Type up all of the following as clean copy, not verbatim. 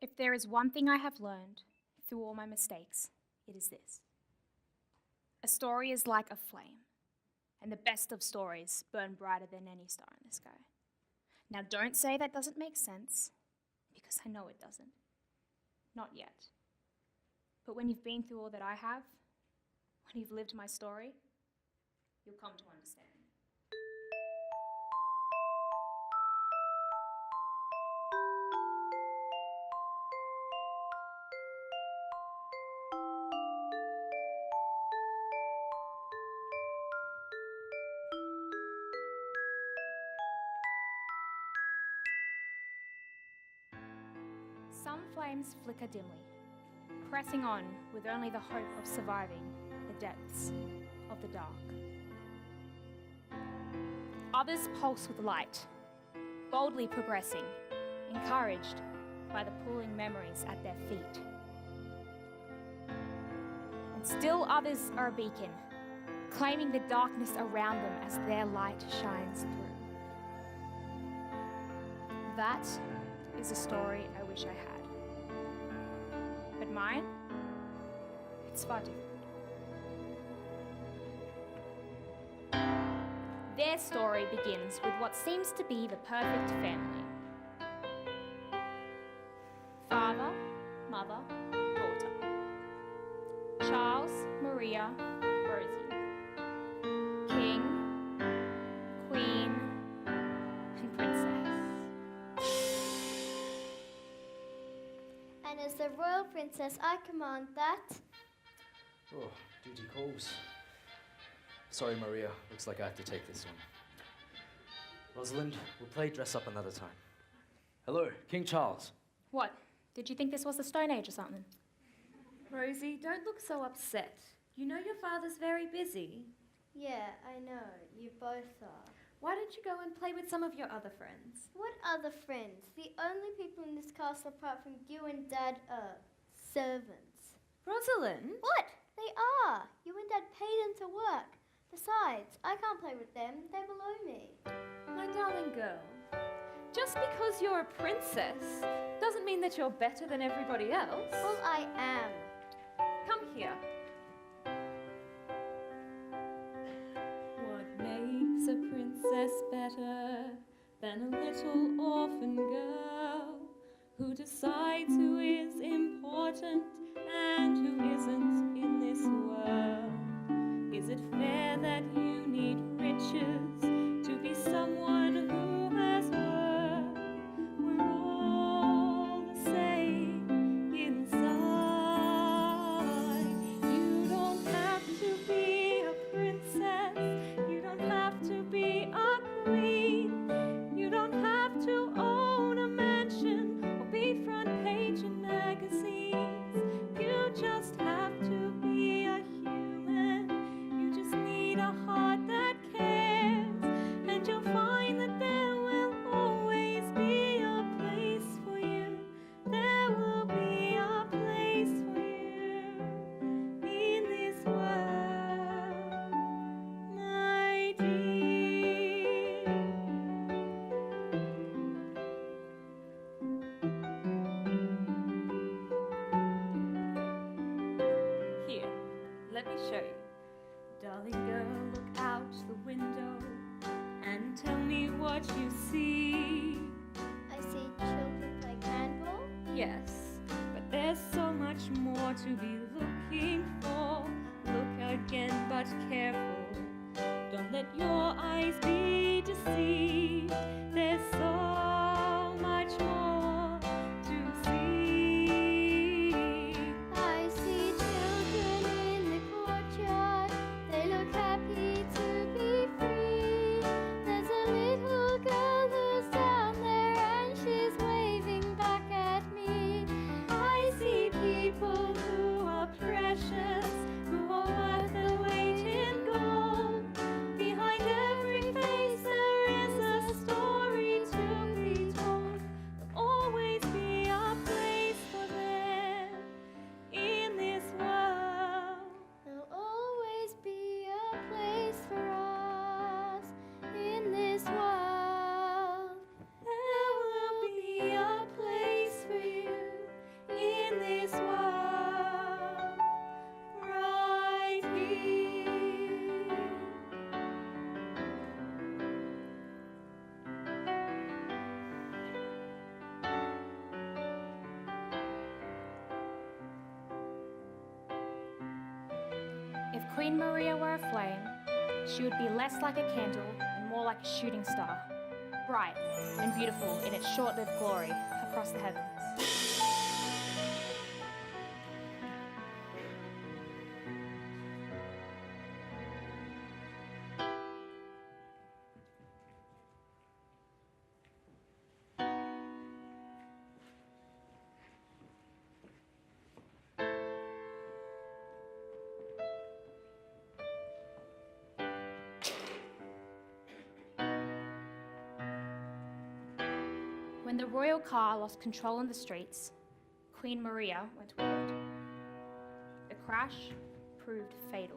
If there is one thing I have learned through all my mistakes, it is this. A story is like a flame, and the best of stories burn brighter than any star in the sky. Now don't say that doesn't make sense, because I know it doesn't. Not yet. But when you've been through all that I have, when you've lived my story, you'll come to understand. Some flames flicker dimly, pressing on with only the hope of surviving the depths of the dark. Others pulse with light, boldly progressing, encouraged by the pulling memories at their feet. And still others are a beacon, claiming the darkness around them as their light shines through. That is a story I wish I had. But mine, it's far different. Their story begins with what seems to be the perfect family. Father, mother, daughter. Charles, Maria, Rosie. King, Queen, and Princess. And as the royal princess, I command that... Oh, duty calls. Sorry, Maria. Looks like I have to take this one. Rosalind, we'll play dress up another time. Hello, King Charles. What? Did you think this was the Stone Age or something? Rosie, don't look so upset. You know your father's very busy. Yeah, I know. You both are. Why don't you go and play with some of your other friends? What other friends? The only people in this castle apart from you and Dad are servants. Rosalind? What? They are. You and Dad pay them to work. Besides, I can't play with them. They're below me. My darling girl, just because you're a princess doesn't mean that you're better than everybody else. Well, I am. Come here. What makes a princess better than a little orphan girl who decides who is important and who isn't in this world? Is it fair that you need riches to be someone who has worth? We're all the same inside. You don't have to be a princess. You don't have to be a queen. You don't have to own a mansion or be front page in magazines. You just have to be a human. You just need a heart that cares, and you'll find that there will always be a place for you. There will be a place for you in this world, my dear. Here, let me show you. Darling girl, look out the window and tell me what you see. I see children play handball. Yes, but there's so much more to be looking for. Look again, but careful. Don't let your eyes be deceived. There's so much more to see. I see children in the courtyard. They look happy to be free. There's a little girl who's down there and she's waving back at me. I see people who are precious, who are worth the weight in gold. Behind every face there is a story. Queen Maria were a flame, she would be less like a candle and more like a shooting star, bright and beautiful in its short-lived glory across the heavens. When the royal car lost control in the streets, Queen Maria went with it. The crash proved fatal.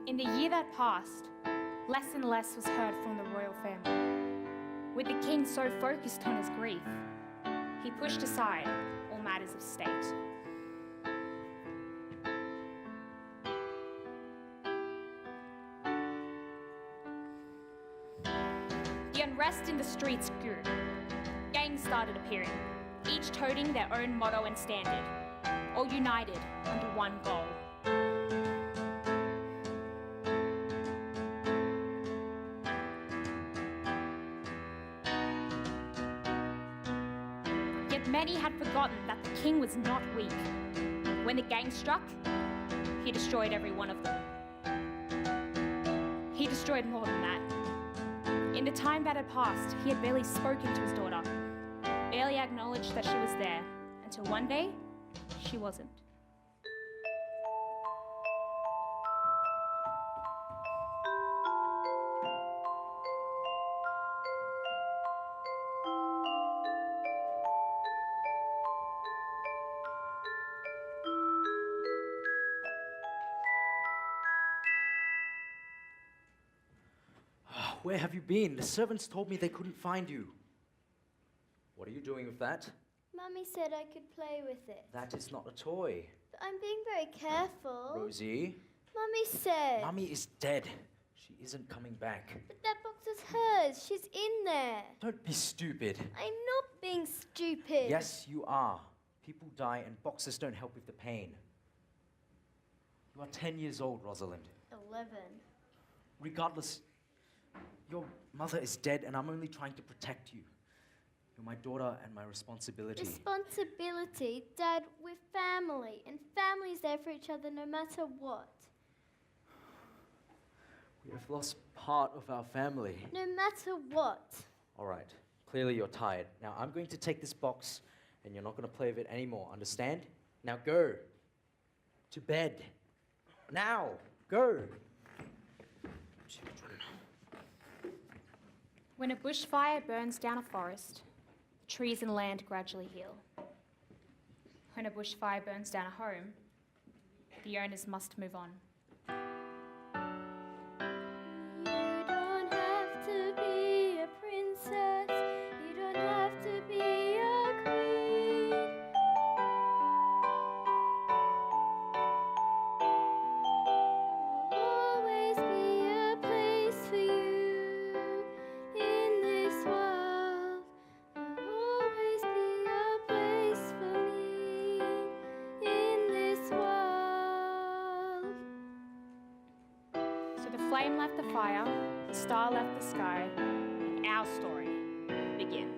In the year that passed, less and less was heard from the royal family. With the king so focused on his grief, he pushed aside all matters of state. The unrest in the streets grew. Gangs started appearing, each toting their own motto and standard, all united under one goal. Yet many had forgotten that the king was not weak. When the gang struck, he destroyed every one of them. He destroyed more than that. In the time that had passed, he had barely spoken to his daughter, barely acknowledged that she was there, until one day, she wasn't. Where have you been? The servants told me they couldn't find you. What are you doing with that? Mummy said I could play with it. That is not a toy. But I'm being very careful. Rosie, Mummy said. Mummy is dead. She isn't coming back. But that box is hers. She's in there. Don't be stupid. I'm not being stupid. Yes, you are. People die and boxes don't help with the pain. You are 10 years old, Rosalind. 11. Regardless, your mother is dead and I'm only trying to protect you. You're my daughter and my responsibility. Responsibility? Dad, we're family. And family's there for each other no matter what. We have lost part of our family. No matter what. All right, clearly you're tired. Now I'm going to take this box and you're not going to play with it anymore, understand? Now go. To bed. Now, go. When a bushfire burns down a forest, trees and land gradually heal. When a bushfire burns down a home, the owners must move on. You don't have to be a princess. You don't have to be a queen. There'll always be a place for you in this world. There'll always be a place for me in this world. So the flame left the fire, the star left the sky, and our story begins.